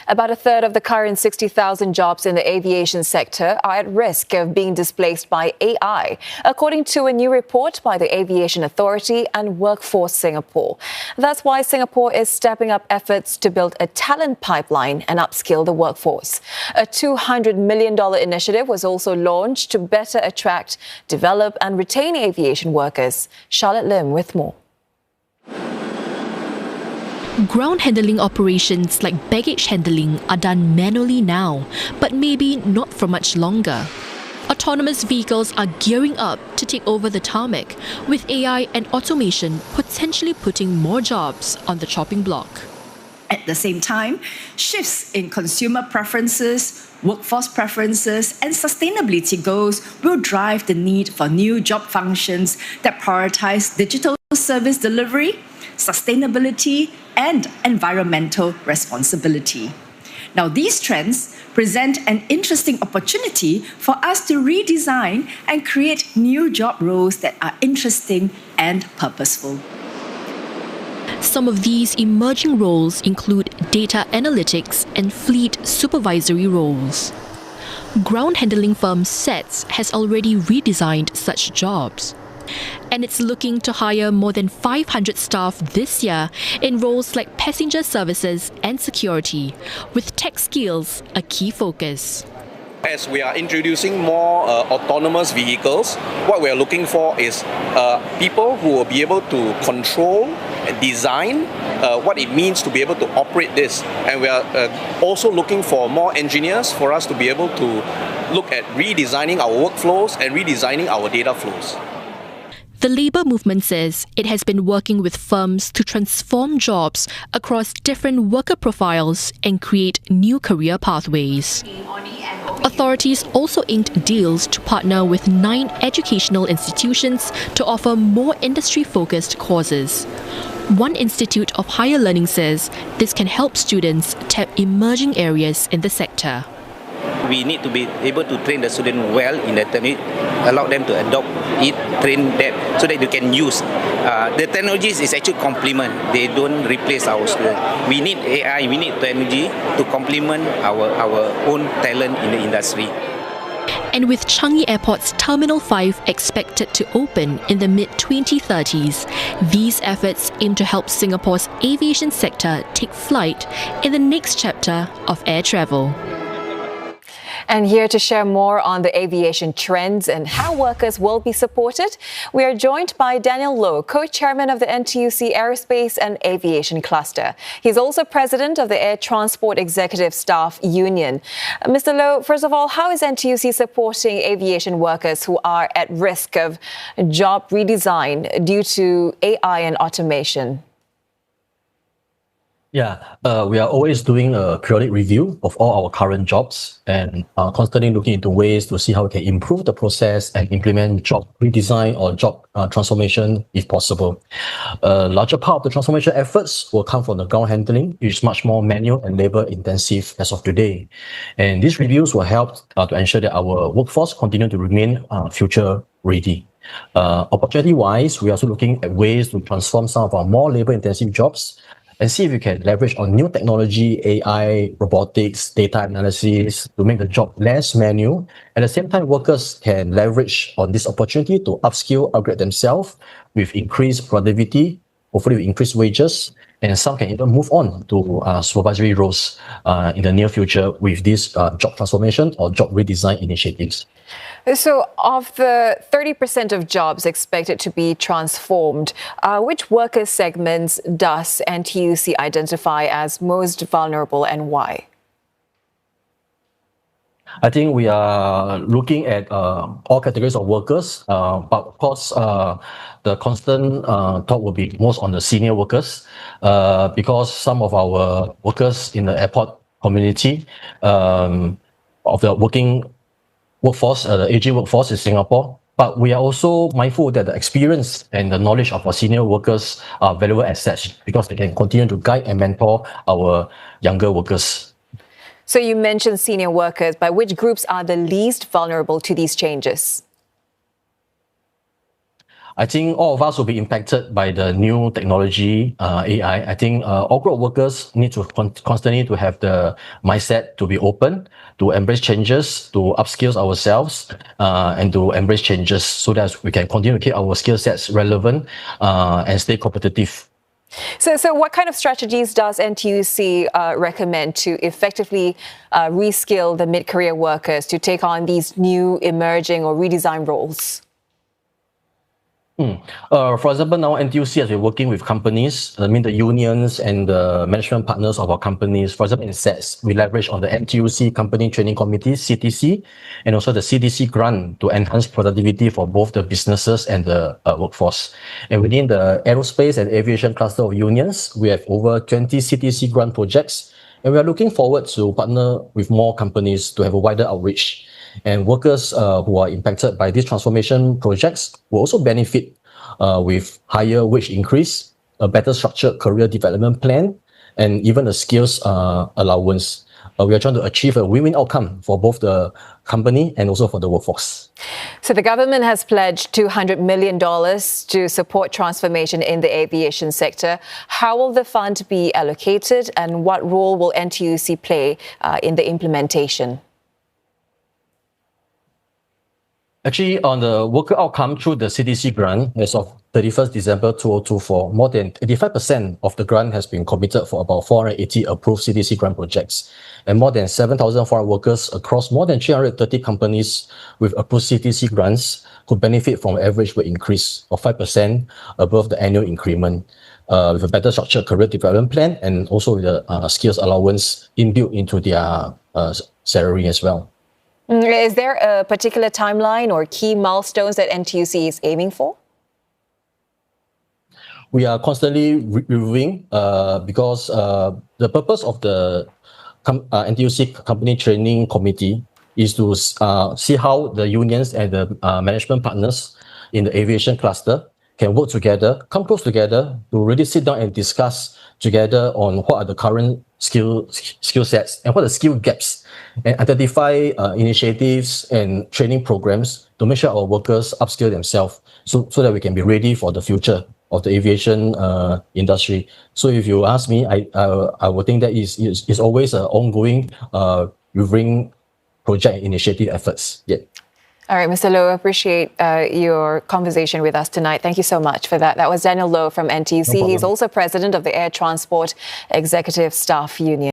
About a third of the current 60,000 jobs in the aviation sector are at risk of being displaced by AI, according to a new report by the Aviation Authority and Workforce Singapore. That's why Singapore is stepping up efforts to build a talent pipeline and upskill the workforce. A $200 million initiative was also launched to better attract, develop and retain aviation workers. Charlotte Lim with more. Ground handling operations like baggage handling are done manually now, but maybe not for much longer. Autonomous vehicles are gearing up to take over the tarmac, with AI and automation potentially putting more jobs on the chopping block. At the same time, shifts in consumer preferences, workforce preferences, and sustainability goals will drive the need for new job functions that prioritize digital service delivery, sustainability, and environmental responsibility. Now, these trends present an interesting opportunity for us to redesign and create new job roles that are interesting and purposeful. Some of these emerging roles include data analytics and fleet supervisory roles. Ground handling firm SETS has already redesigned such jobs. And it's looking to hire more than 500 staff this year in roles like passenger services and security, with tech skills a key focus. As we are introducing more autonomous vehicles, what we are looking for is people who will be able to control and design what it means to be able to operate this. And we are also looking for more engineers for us to be able to look at redesigning our workflows and redesigning our data flows. The labour movement says it has been working with firms to transform jobs across different worker profiles and create new career pathways. Authorities also inked deals to partner with 9 educational institutions to offer more industry-focused courses. One institute of higher learning says this can help students tap emerging areas in the sector. We need to be able to train the student well in the technique, allow them to adopt it, train them so that they can use. The technologies is actually complement. They don't replace our students. We need AI, we need technology to complement our own talent in the industry. And with Changi Airport's Terminal 5 expected to open in the mid-2030s, these efforts aim to help Singapore's aviation sector take flight in the next chapter of air travel. And here to share more on the aviation trends and how workers will be supported, we are joined by Daniel Loh, co-chairman of the NTUC Aerospace and Aviation Cluster. He's also president of the Air Transport Executive Staff Union. Mr. Loh, first of all, how is NTUC supporting aviation workers who are at risk of job redesign due to AI and automation? Yeah, we are always doing a periodic review of all our current jobs and constantly looking into ways to see how we can improve the process and implement job redesign or job transformation if possible. A larger part of the transformation efforts will come from the ground handling, which is much more manual and labor intensive as of today. And these reviews will help to ensure that our workforce continue to remain future ready. Opportunity-wise, we are also looking at ways to transform some of our more labor-intensive jobs and see if we can leverage on new technology, AI, robotics, data analysis to make the job less manual. At the same time, workers can leverage on this opportunity to upskill, upgrade themselves with increased productivity, hopefully with increased wages, and some can even move on to supervisory roles in the near future with these job transformation or job redesign initiatives. So of the 30% of jobs expected to be transformed, which worker segments does NTUC identify as most vulnerable and why? I think we are looking at all categories of workers, but of course, the constant talk will be most on the senior workers because some of our workers in the airport community of the working workforce, the aging workforce in Singapore, but we are also mindful that the experience and the knowledge of our senior workers are valuable assets because they can continue to guide and mentor our younger workers. So you mentioned senior workers, but which groups are the least vulnerable to these changes? I think all of us will be impacted by the new technology, AI. I think all group of workers need to constantly to have the mindset to be open, to embrace changes, to upskill ourselves, and to embrace changes so that we can continue to keep our skill sets relevant and stay competitive. So what kind of strategies does NTUC recommend to effectively reskill the mid-career workers to take on these new emerging or redesign roles? For example, now NTUC has been working with companies, the unions and the management partners of our companies. For example, in SETS, we leverage on the NTUC Company Training Committee, CTC, and also the CTC grant to enhance productivity for both the businesses and the workforce. And within the Aerospace and Aviation cluster of unions, we have over 20 CTC grant projects, and we are looking forward to partner with more companies to have a wider outreach. And workers who are impacted by these transformation projects will also benefit with higher wage increase, a better structured career development plan, and even a skills allowance. We are trying to achieve a win-win outcome for both the company and also for the workforce. So the government has pledged $200 million to support transformation in the aviation sector. How will the fund be allocated, and what role will NTUC play in the implementation? Actually, on the worker outcome through the CTC grant, as of 31st December 2024, more than 85% of the grant has been committed for about 480 approved CTC grant projects. And more than 7,400 workers across more than 330 companies with approved CTC grants could benefit from an average wage increase of 5% above the annual increment, with a better structured career development plan and also with the skills allowance inbuilt into their salary as well. Is there a particular timeline or key milestones that NTUC is aiming for? We are constantly reviewing because the purpose of the NTUC Company Training Committee is to see how the unions and the management partners in the aviation cluster can work together, come close together to really sit down and discuss together on what are the current skill sets and what are the skill gaps, and identify initiatives and training programs to make sure our workers upskill themselves so that we can be ready for the future of the aviation industry. So if you ask me, I would think that is always an ongoing reviewing project initiative efforts. Yeah. All right, Mr. Loh, appreciate your conversation with us tonight. Thank you so much for that. That was Daniel Loh from NTUC. No problem. He's also president of the Air Transport Executive Staff Union.